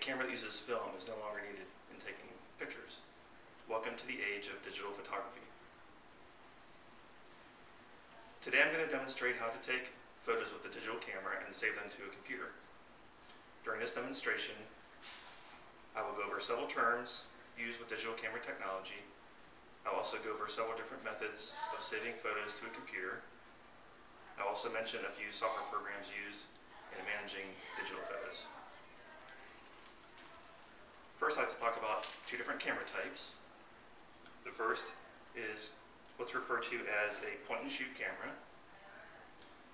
camera that uses film is no longer needed in taking pictures. Welcome to the age of digital photography. Today I'm going to demonstrate how to take photos with a digital camera and save them to a computer. During this demonstration, I will go over several terms used with digital camera technology. I'll also go over several different methods of saving photos to a computer. I'll also mention a few software programs used in managing digital photos. First, I'd like to talk about two different camera types. The first is what's referred to as a point-and-shoot camera.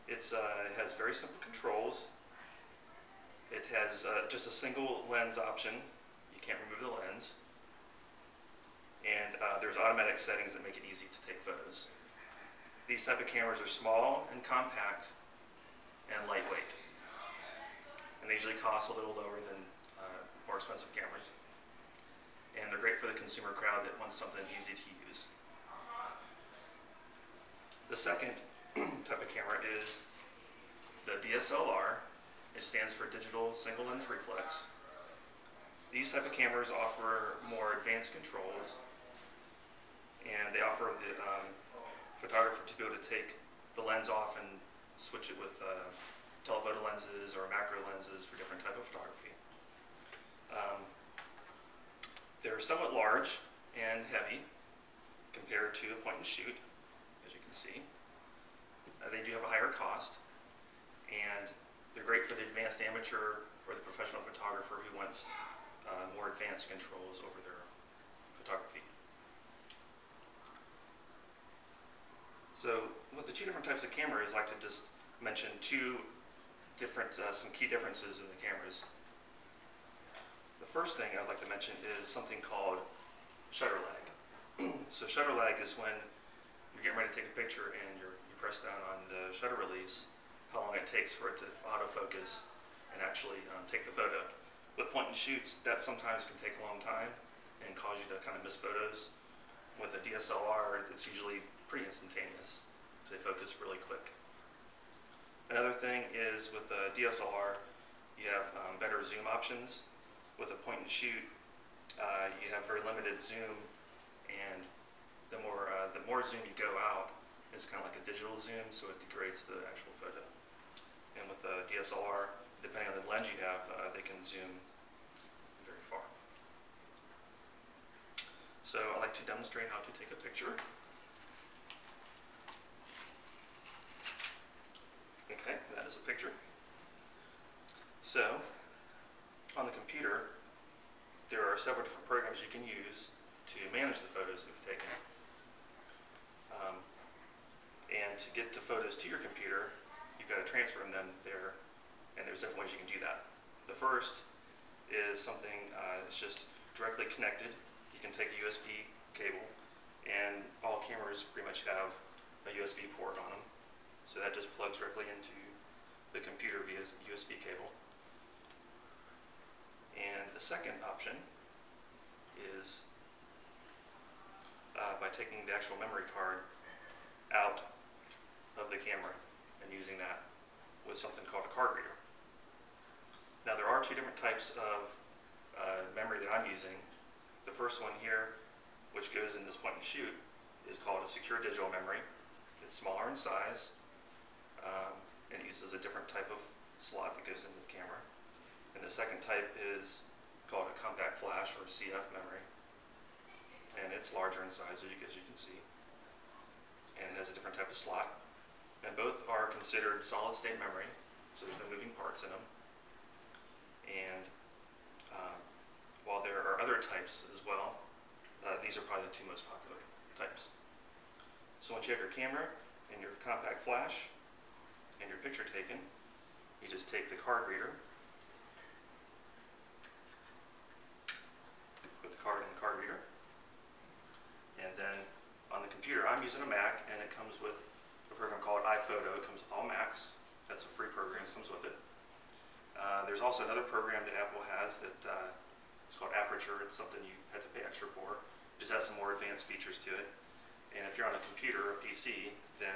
It has very simple controls. It has just a single lens option. You can't remove the lens. And there's automatic settings that make it easy to take photos. These type of cameras are small and compact and lightweight. And they usually cost a little lower than more expensive cameras. And they're great for the consumer crowd that wants something easy to use. The second type of camera is the DSLR. It stands for Digital Single Lens Reflex. These type of cameras offer more advanced controls, and they offer the photographer to be able to take the lens off and switch it with telephoto lenses or macro lenses for different type of photography. They're somewhat large and heavy compared to a point and shoot, as you can see. They do have a higher cost, and they're great for the advanced amateur or the professional photographer who wants more advanced controls over their photography. So with the two different types of cameras, I'd like to just mention some key differences in the cameras. The first thing I'd like to mention is something called shutter lag. So shutter lag is when you're getting ready to take a picture and you press down on the shutter release, how long it takes for it to autofocus and actually take the photo. With point and shoots, that sometimes can take a long time and cause you to kind of miss photos. With a DSLR, it's usually pretty instantaneous because they focus really quick. Another thing is with a DSLR, you have better zoom options. With a point and shoot, you have very limited zoom, and the more zoom you go out, it's kind of like a digital zoom, so it degrades the actual photo. And with a DSLR, depending on the lens you have, they can zoom very far. So I'd like to demonstrate how to take a picture. Okay, that is a picture. So, on the computer, there are several different programs you can use to manage the photos that you've taken. And to get the photos to your computer, you've got to transfer them there, and there's different ways you can do that. The first is something that's just directly connected. You can take a USB cable, and all cameras pretty much have a USB port on them. So that just plugs directly into the computer via USB cable. And the second option is by taking the actual memory card out of the camera and using that with something called a card reader. Now there are two different types of memory that I'm using. The first one here, which goes in this point and shoot, is called a secure digital memory. It's smaller in size, and it uses a different type of slot that goes into the camera. And the second type is called a compact flash or CF memory, and it's larger in size as you can see, and it has a different type of slot. And both are considered solid state memory, so there's no moving parts in them. And while there are other types as well, these are probably the two most popular types. So once you have your camera and your compact flash and your picture taken, you just take the card reader, put the card in the card reader, and then on the computer, I'm using a Mac, and it comes with a program called iPhoto. It comes with all Macs. That's a free program, it comes with it. There's also another program that Apple has that it's called Aperture. It's something you have to pay extra for. It just has some more advanced features to it. And if you're on a computer or PC, then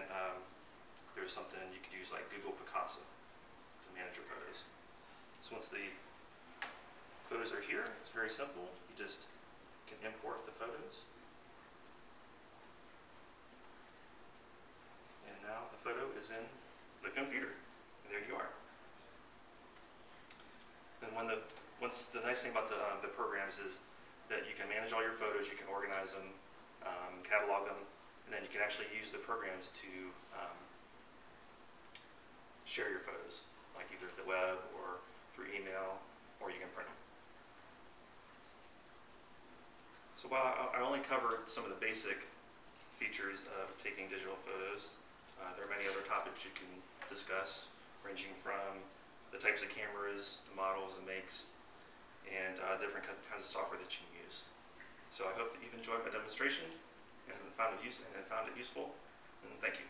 there's something you could use like Google Picasa to manage your photos. So once the Photos are here. It's very simple. You just can import the photos. And now the photo is in the computer. And there you are. And once the nice thing about the programs is that you can manage all your photos, you can organize them, catalog them, and then you can actually use the programs to share your photos, like either the web or through email, or you can print them. So while I only covered some of the basic features of taking digital photos, there are many other topics you can discuss, ranging from the types of cameras, the models and makes, and different kinds of software that you can use. So I hope that you've enjoyed my demonstration and found it useful, and thank you.